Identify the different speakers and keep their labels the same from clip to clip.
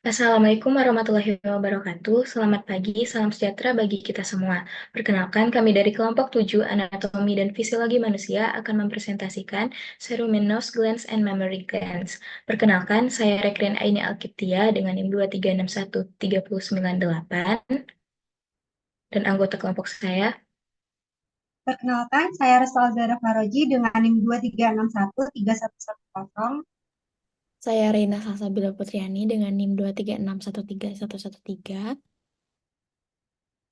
Speaker 1: Assalamualaikum warahmatullahi wabarakatuh. Selamat pagi, salam sejahtera bagi kita semua. Perkenalkan, kami dari kelompok 7 Anatomi dan Fisiologi Manusia akan mempresentasikan Cerumen Nose Glands and Mammary Glands. Perkenalkan, saya Rekrin Aini Alkiptia dengan NIM 2361398 dan anggota kelompok saya.
Speaker 2: Perkenalkan, saya Resal Zara Faroji dengan NIM 236131110.
Speaker 3: Saya Reina Salsabila Putriani dengan NIM 236131113.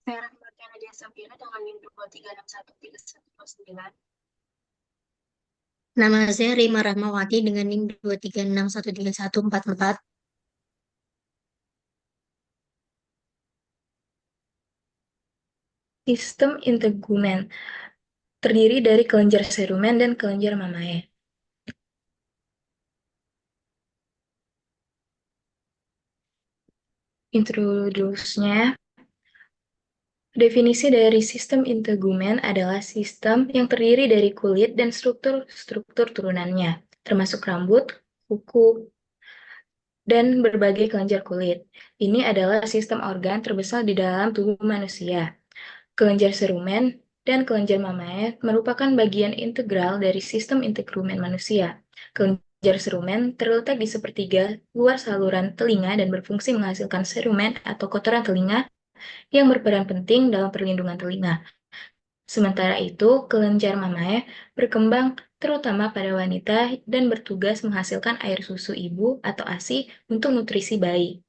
Speaker 2: Saya Rahmatiana Nadia Safira dengan NIM 236131109.
Speaker 4: Nama saya Rima Rahmawati dengan NIM 236131144.
Speaker 1: Sistem integumen terdiri dari kelenjar cerumen dan kelenjar mamae. Introduksinya, definisi dari sistem integumen adalah sistem yang terdiri dari kulit dan struktur-struktur turunannya, termasuk rambut, kuku, dan berbagai kelenjar kulit. Ini adalah sistem organ terbesar di dalam tubuh manusia. Kelenjar cerumen dan kelenjar mamae merupakan bagian integral dari sistem integumen manusia. Kelenjar cerumen terletak di sepertiga luar saluran telinga dan berfungsi menghasilkan cerumen atau kotoran telinga yang berperan penting dalam perlindungan telinga. Sementara itu, kelenjar mamae berkembang terutama pada wanita dan bertugas menghasilkan air susu ibu atau ASI untuk nutrisi bayi.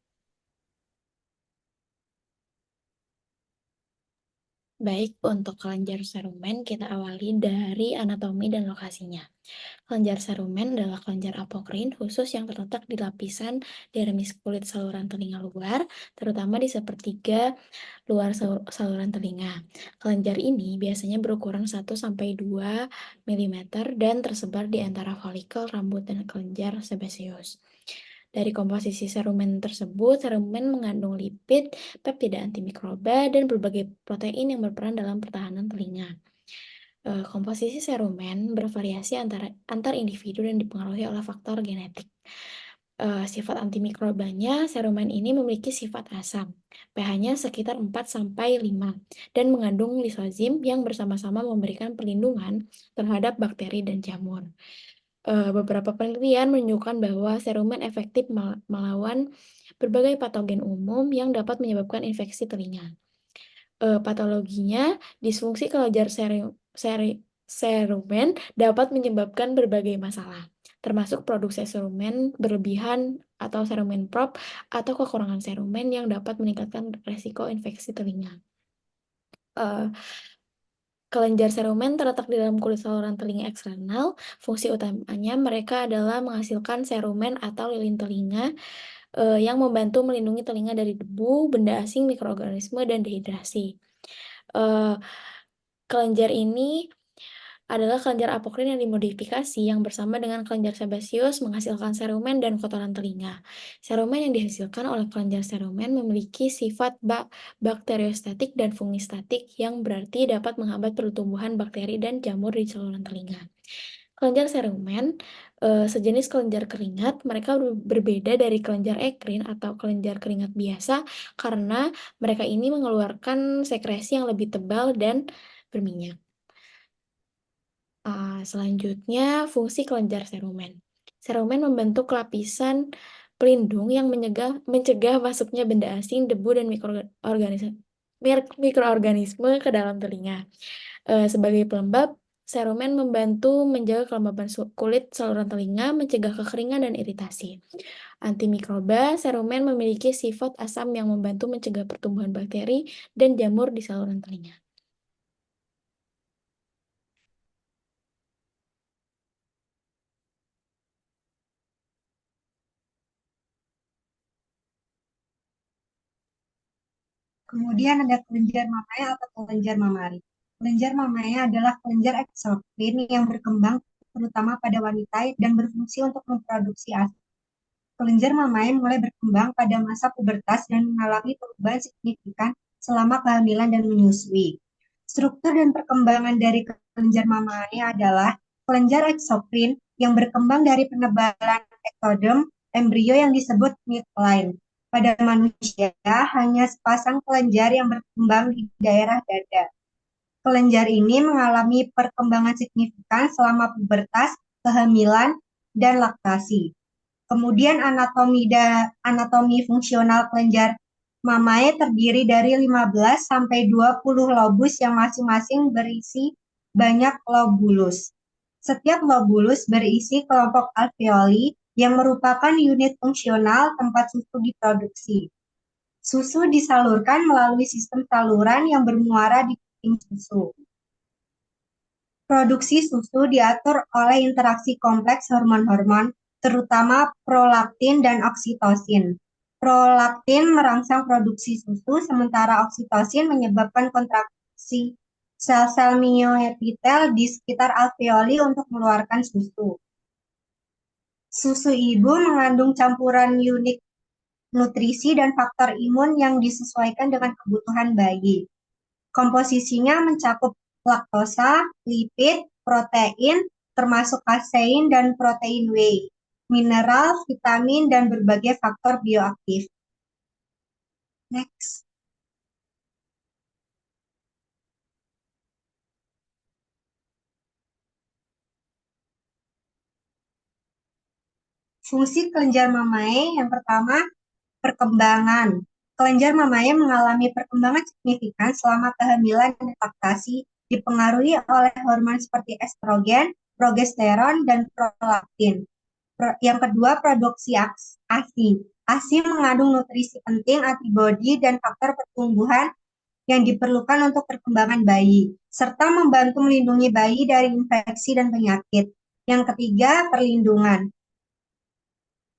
Speaker 3: Baik, untuk kelenjar cerumen kita awali dari anatomi dan lokasinya. Kelenjar cerumen adalah kelenjar apokrin khusus yang terletak di lapisan dermis kulit saluran telinga luar, terutama di sepertiga luar saluran telinga. Kelenjar ini biasanya berukuran 1-2 mm dan tersebar di antara folikel rambut dan kelenjar sebaceus. Dari komposisi cerumen tersebut, cerumen mengandung lipid, peptida antimikroba, dan berbagai protein yang berperan dalam pertahanan telinga. Komposisi cerumen bervariasi antar individu dan dipengaruhi oleh faktor genetik. Sifat antimikrobanya, cerumen ini memiliki sifat asam, pH-nya sekitar 4-5, dan mengandung lisozim yang bersama-sama memberikan perlindungan terhadap bakteri dan jamur. Beberapa penelitian menunjukkan bahwa cerumen efektif melawan berbagai patogen umum yang dapat menyebabkan infeksi telinga. Patologinya, disfungsi kelenjar cerumen dapat menyebabkan berbagai masalah, termasuk produksi cerumen berlebihan atau cerumen prop atau kekurangan cerumen yang dapat meningkatkan resiko infeksi telinga. Kelenjar cerumen terletak di dalam kulit saluran telinga eksternal. Fungsi utamanya mereka adalah menghasilkan cerumen atau lilin telinga yang membantu melindungi telinga dari debu, benda asing, mikroorganisme, dan dehidrasi. Kelenjar ini adalah kelenjar apokrin yang dimodifikasi yang bersama dengan kelenjar sebaceus menghasilkan cerumen dan kotoran telinga. Cerumen yang dihasilkan oleh kelenjar cerumen memiliki sifat bakteriostatik dan fungistatik yang berarti dapat menghambat pertumbuhan bakteri dan jamur di saluran telinga. Kelenjar cerumen sejenis kelenjar keringat, mereka berbeda dari kelenjar ekrin atau kelenjar keringat biasa karena mereka ini mengeluarkan sekresi yang lebih tebal dan berminyak. Selanjutnya, fungsi kelenjar cerumen. Cerumen membentuk lapisan pelindung yang mencegah masuknya benda asing, debu, dan mikroorganisme ke dalam telinga. Sebagai pelembab, cerumen membantu menjaga kelembaban kulit saluran telinga, mencegah kekeringan dan iritasi. Antimikroba, cerumen memiliki sifat asam yang membantu mencegah pertumbuhan bakteri dan jamur di saluran telinga.
Speaker 2: Kemudian ada kelenjar mamae atau kelenjar mamari. Kelenjar mamae adalah kelenjar eksokrin yang berkembang terutama pada wanita dan berfungsi untuk memproduksi ASI. Kelenjar mamae mulai berkembang pada masa pubertas dan mengalami perubahan signifikan selama kehamilan dan menyusui. Struktur dan perkembangan dari kelenjar mamae adalah kelenjar eksokrin yang berkembang dari penebalan ektoderm embrio yang disebut midline. Pada manusia, hanya sepasang kelenjar yang berkembang di daerah dada. Kelenjar ini mengalami perkembangan signifikan selama pubertas, kehamilan, dan laktasi. Kemudian anatomi fungsional kelenjar mamae terdiri dari 15 sampai 20 lobus yang masing-masing berisi banyak lobulus. Setiap lobulus berisi kelompok alveoli yang merupakan unit fungsional tempat susu diproduksi. Susu disalurkan melalui sistem saluran yang bermuara di kencing susu. Produksi susu diatur oleh interaksi kompleks hormon-hormon, terutama prolaktin dan oksitosin. Prolaktin merangsang produksi susu, sementara oksitosin menyebabkan kontraksi sel-sel mioepitel di sekitar alveoli untuk mengeluarkan susu. Susu ibu mengandung campuran unik nutrisi dan faktor imun yang disesuaikan dengan kebutuhan bayi. Komposisinya mencakup laktosa, lipid, protein, termasuk kasein dan protein whey, mineral, vitamin, dan berbagai faktor bioaktif. Next. Fungsi kelenjar mamae yang pertama, perkembangan. Kelenjar mamae mengalami perkembangan signifikan selama kehamilan dan laktasi, dipengaruhi oleh hormon seperti estrogen, progesteron, dan prolaktin. Yang kedua, produksi ASI. ASI mengandung nutrisi penting, antibodi, dan faktor pertumbuhan yang diperlukan untuk perkembangan bayi, serta membantu melindungi bayi dari infeksi dan penyakit. Yang ketiga, perlindungan.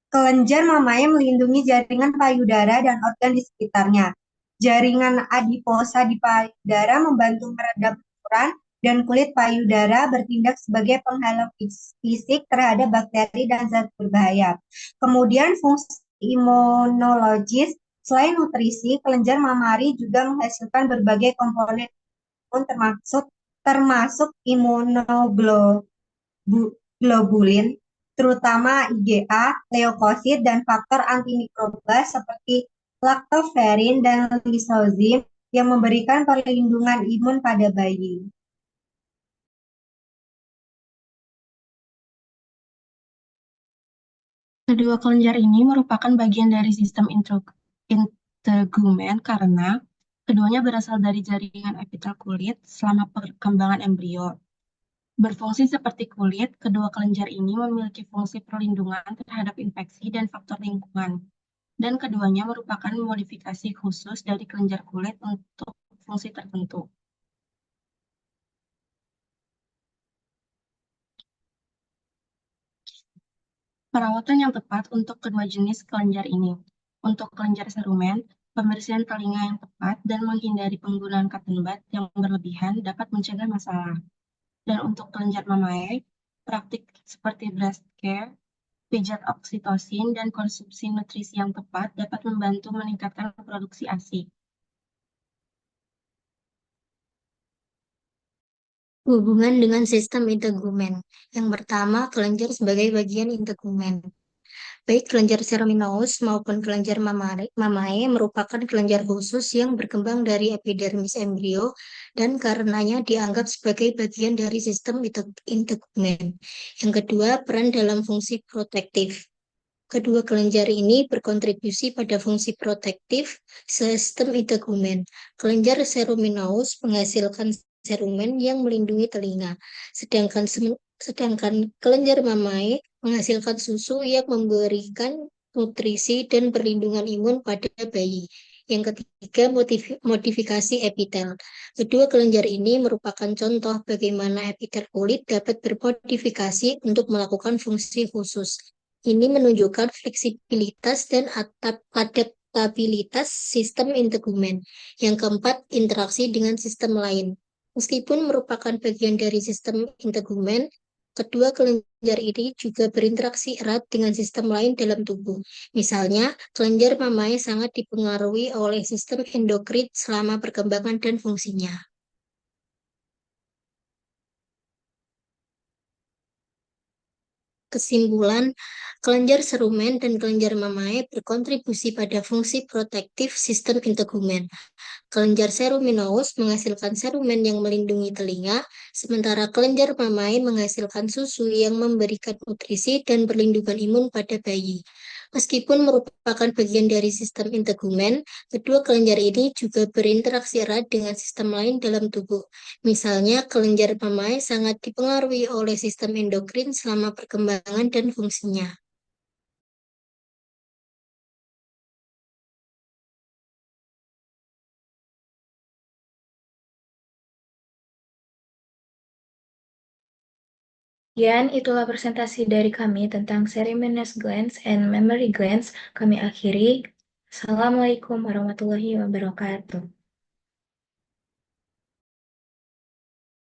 Speaker 2: Kelenjar mamae melindungi jaringan payudara dan organ di sekitarnya. Jaringan adiposa di payudara membantu meredam benturan dan kulit payudara bertindak sebagai penghalang fisik terhadap bakteri dan zat berbahaya. Kemudian fungsi imunologis, selain nutrisi, kelenjar mamari juga menghasilkan berbagai komponen imun termasuk imunoglobulin, terutama IgA, leukosit, dan faktor antimikroba seperti laktoferin dan lisozim yang memberikan perlindungan imun pada bayi.
Speaker 5: Kedua kelenjar ini merupakan bagian dari sistem integumen karena keduanya berasal dari jaringan epitel kulit selama perkembangan embrio. Berfungsi seperti kulit, kedua kelenjar ini memiliki fungsi perlindungan terhadap infeksi dan faktor lingkungan, dan keduanya merupakan modifikasi khusus dari kelenjar kulit untuk fungsi tertentu. Perawatan yang tepat untuk kedua jenis kelenjar ini. Untuk kelenjar serumen, pembersihan telinga yang tepat dan menghindari penggunaan cotton bud yang berlebihan dapat mencegah masalah. Dan untuk kelenjar mamae, praktik seperti breast care, pijat oksitosin, dan konsumsi nutrisi yang tepat dapat membantu meningkatkan produksi ASI.
Speaker 4: Hubungan dengan sistem integumen. Yang pertama, kelenjar sebagai bagian integumen. Baik kelenjar seraminous maupun kelenjar mamae merupakan kelenjar khusus yang berkembang dari epidermis embrio dan karenanya dianggap sebagai bagian dari sistem integumen. Yang kedua, peran dalam fungsi protektif. Kedua kelenjar ini berkontribusi pada fungsi protektif sistem integumen. Kelenjar seraminous menghasilkan serumen yang melindungi telinga, sedangkan kelenjar mamae menghasilkan susu yang memberikan nutrisi dan perlindungan imun pada bayi. Yang ketiga, modifikasi epitel. Kedua kelenjar ini merupakan contoh bagaimana epitel kulit dapat bermodifikasi untuk melakukan fungsi khusus. Ini menunjukkan fleksibilitas dan adaptabilitas sistem integumen. Yang keempat, interaksi dengan sistem lain. Meskipun merupakan bagian dari sistem integumen, kedua kelenjar ini juga berinteraksi erat dengan sistem lain dalam tubuh. Misalnya, kelenjar mamae sangat dipengaruhi oleh sistem endokrin selama perkembangan dan fungsinya. Kesimpulan, kelenjar serumen dan kelenjar mamae berkontribusi pada fungsi protektif sistem integumen. Kelenjar seruminous menghasilkan serumen yang melindungi telinga, sementara kelenjar mamae menghasilkan susu yang memberikan nutrisi dan perlindungan imun pada bayi. Meskipun merupakan bagian dari sistem integumen, kedua kelenjar ini juga berinteraksi erat dengan sistem lain dalam tubuh. Misalnya, kelenjar mamae sangat dipengaruhi oleh sistem endokrin selama perkembangan dan fungsinya.
Speaker 1: Sekian, itulah presentasi dari kami tentang Cereminous glands and mammary glands. Kami akhiri. Assalamualaikum warahmatullahi wabarakatuh.